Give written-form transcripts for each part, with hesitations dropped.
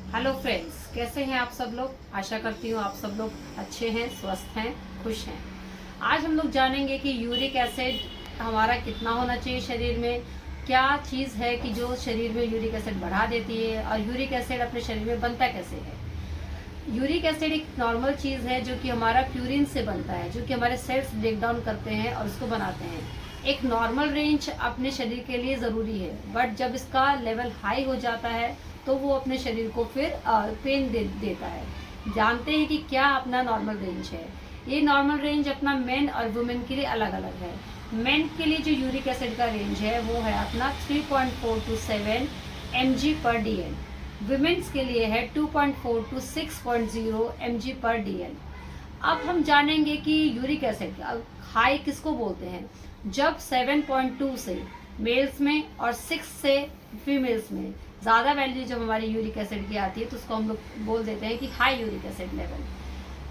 Hello friends, कैसे हैं आप सब लोग। आशा करती हूँ आप सब लोग अच्छे हैं, स्वस्थ हैं, खुश हैं। आज हम लोग जानेंगे कि यूरिक एसिड हमारा कितना होना चाहिए शरीर में। क्या चीज़ है कि जो शरीर में यूरिक एसिड बढ़ा देती है और यूरिक एसिड अपने शरीर में बनता कैसे है। यूरिक एसिड एक नॉर्मल चीज़ है जो कि हमारा प्यूरिन से बनता है, जो कि हमारे सेल्स ब्रेक डाउन करते हैं और उसको बनाते हैं। एक नॉर्मल रेंज अपने शरीर के लिए ज़रूरी है, बट जब इसका लेवल हाई हो जाता है तो वो अपने शरीर को फिर पेन देता है। जानते हैं कि क्या अपना नॉर्मल रेंज है। ये नॉर्मल रेंज अपना मेन और वुमेन के लिए अलग अलग है। मेन के लिए जो यूरिक एसिड का रेंज है वो है अपना 3.4 to 7 mg/dl। वुमेन्स के लिए है 2.4 to 6.0 mg/dl। अब हम जानेंगे कि यूरिक एसिड हाई किसको बोलते हैं। जब 7.2 से मेल्स में और 6 से फीमेल्स में ज़्यादा वैल्यू जब हमारी यूरिक एसिड की आती है तो उसको हम लोग बोल देते हैं कि हाई यूरिक एसिड लेवल।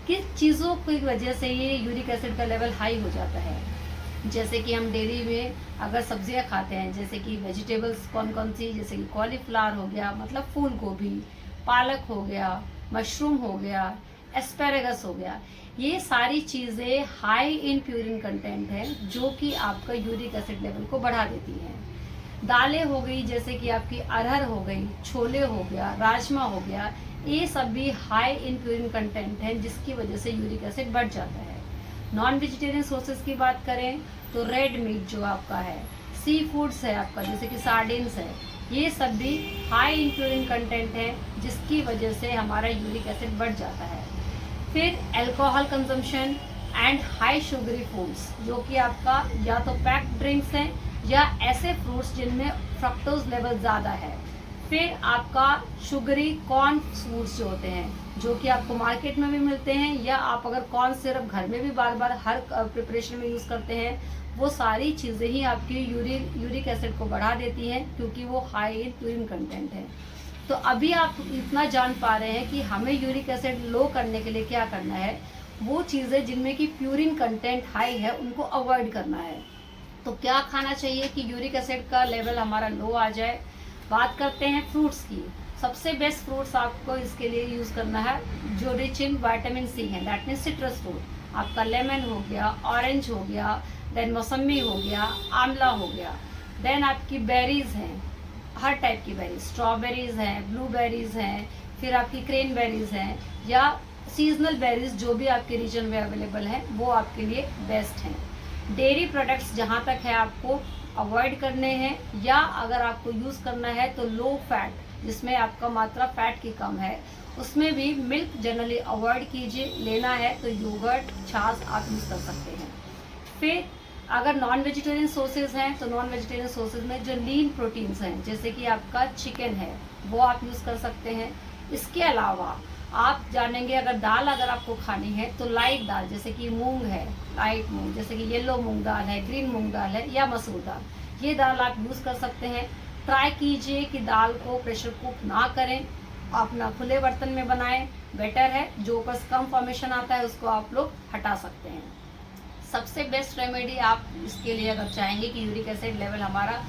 किस चीज़ों की वजह से ये यूरिक एसिड का लेवल हाई हो जाता है। जैसे कि हम डेली में अगर सब्जियां खाते हैं, जैसे कि वेजिटेबल्स कौन कौन सी, जैसे कि कॉलीफ्लावर हो गया, मतलब फूल गोभी, पालक हो गया, मशरूम हो गया, एस्पेरेगस हो गया, ये सारी चीज़ें हाई इन प्यूरिन कंटेंट है जो कि आपका यूरिक एसिड लेवल को बढ़ा देती हैं। दालें हो गई, जैसे कि आपकी अरहर हो गई, छोले हो गया, राजमा हो गया, ये सब भी हाई इन प्यूरिन कंटेंट है जिसकी वजह से यूरिक एसिड बढ़ जाता है। नॉन वेजिटेरियन सोर्सेज की बात करें तो रेड मीट जो आपका है, सी फूड्स है आपका, जैसे कि सार्डिन्स है, ये सब भी हाई इन प्यूरिन कंटेंट है जिसकी वजह से हमारा यूरिक एसिड बढ़ जाता है। फिर alcohol consumption and high sugary foods, जो कि आपका या तो पैक्ड ड्रिंक्स हैं या ऐसे फ्रूट्स जिनमें फ्रक्टोज लेवल ज़्यादा है। फिर आपका शुगरी कॉर्न फ्रूट्स जो होते हैं, जो कि आपको मार्केट में भी मिलते हैं, या आप अगर कॉर्न सिरप घर में भी बार बार हर प्रिपरेशन में यूज़ करते हैं, वो सारी चीज़ें ही आपकी यूरिक एसिड को बढ़ा देती हैं क्योंकि वो हाई इन प्यूरिन कंटेंट है। तो अभी आप इतना जान पा रहे हैं कि हमें यूरिक एसिड लो करने के लिए क्या करना है। वो चीज़ें जिनमें कि प्यूरिन कंटेंट हाई है उनको अवॉइड करना है। तो क्या खाना चाहिए कि यूरिक एसिड का लेवल हमारा लो आ जाए। बात करते हैं फ्रूट्स की। सबसे बेस्ट फ्रूट्स आपको इसके लिए यूज़ करना है जो रिच इन विटामिन सी है, दैट मीन्स सिट्रस फ्रूट। आपका लेमन हो गया, ऑरेंज हो गया, देन मौसमी हो गया, आंवला हो गया। देन आपकी बेरीज हैं, हर टाइप की बेरीज, स्ट्रॉबेरीज हैं, ब्लूबेरीज हैं, फिर आपकी क्रेनबेरीज हैं, या सीजनल बेरीज जो भी आपके रीजन में अवेलेबल हैं वो आपके लिए बेस्ट हैं। डेयरी प्रोडक्ट्स जहाँ तक है आपको अवॉइड करने हैं, या अगर आपको यूज़ करना है तो लो फैट जिसमें आपका मात्रा फैट की कम है, उसमें भी मिल्क जनरली अवॉइड कीजिए। लेना है तो योगर्ट, छाछ आप यूज़ कर सकते हैं। फिर अगर नॉन वेजिटेरियन सोर्सेज हैं तो नॉन वेजिटेरियन सोर्सेज में जो लीन प्रोटीन्स हैं, जैसे कि आपका चिकन है, वो आप यूज़ कर सकते हैं। इसके अलावा आप जानेंगे अगर दाल अगर आपको खानी है तो लाइट दाल, जैसे कि मूंग है, लाइट मूंग, जैसे कि येलो मूंग दाल है, ग्रीन मूंग दाल है, या मसूर दाल, ये दाल आप यूज़ कर सकते हैं। ट्राई कीजिए कि दाल को प्रेशर कुक ना करें, अपना खुले बर्तन में बनाएं, बेटर है। जो बस कम फॉर्मेशन आता है उसको आप लोग हटा सकते हैं। सबसे बेस्ट रेमेडी आप इसके लिए अगर चाहेंगे कि यूरिक एसिड लेवल हमारा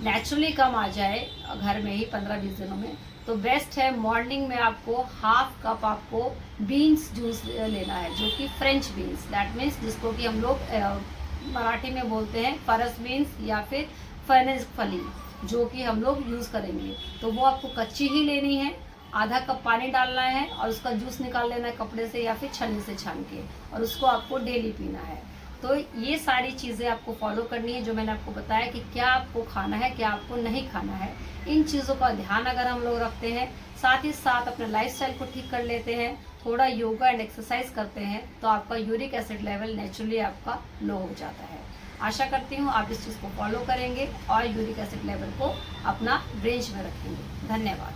नेचुरली कम आ जाए घर में ही 15-20 दिनों में, तो बेस्ट है मॉर्निंग में आपको हाफ कप आपको बीन्स जूस लेना है, जो कि फ्रेंच बीन्स, दैट मीन्स जिसको कि हम लोग मराठी में बोलते हैं फरस बीन्स या फिर फनेज फली, जो कि हम लोग यूज़ करेंगे। तो वो आपको कच्ची ही लेनी है, आधा कप पानी डालना है और उसका जूस निकाल लेना है कपड़े से या फिर छन्नी से छान के, और उसको आपको डेली पीना है। तो ये सारी चीज़ें आपको फॉलो करनी है जो मैंने आपको बताया कि क्या आपको खाना है, क्या आपको नहीं खाना है। इन चीज़ों का ध्यान अगर हम लोग रखते हैं, साथ ही साथ अपने लाइफस्टाइल को ठीक कर लेते हैं, थोड़ा योगा एंड एक्सरसाइज करते हैं, तो आपका यूरिक एसिड लेवल नेचुरली आपका लो हो जाता है। आशा करती हूँ आप इस चीज़ को फॉलो करेंगे और यूरिक एसिड लेवल को अपना रेंज में रखेंगे। धन्यवाद।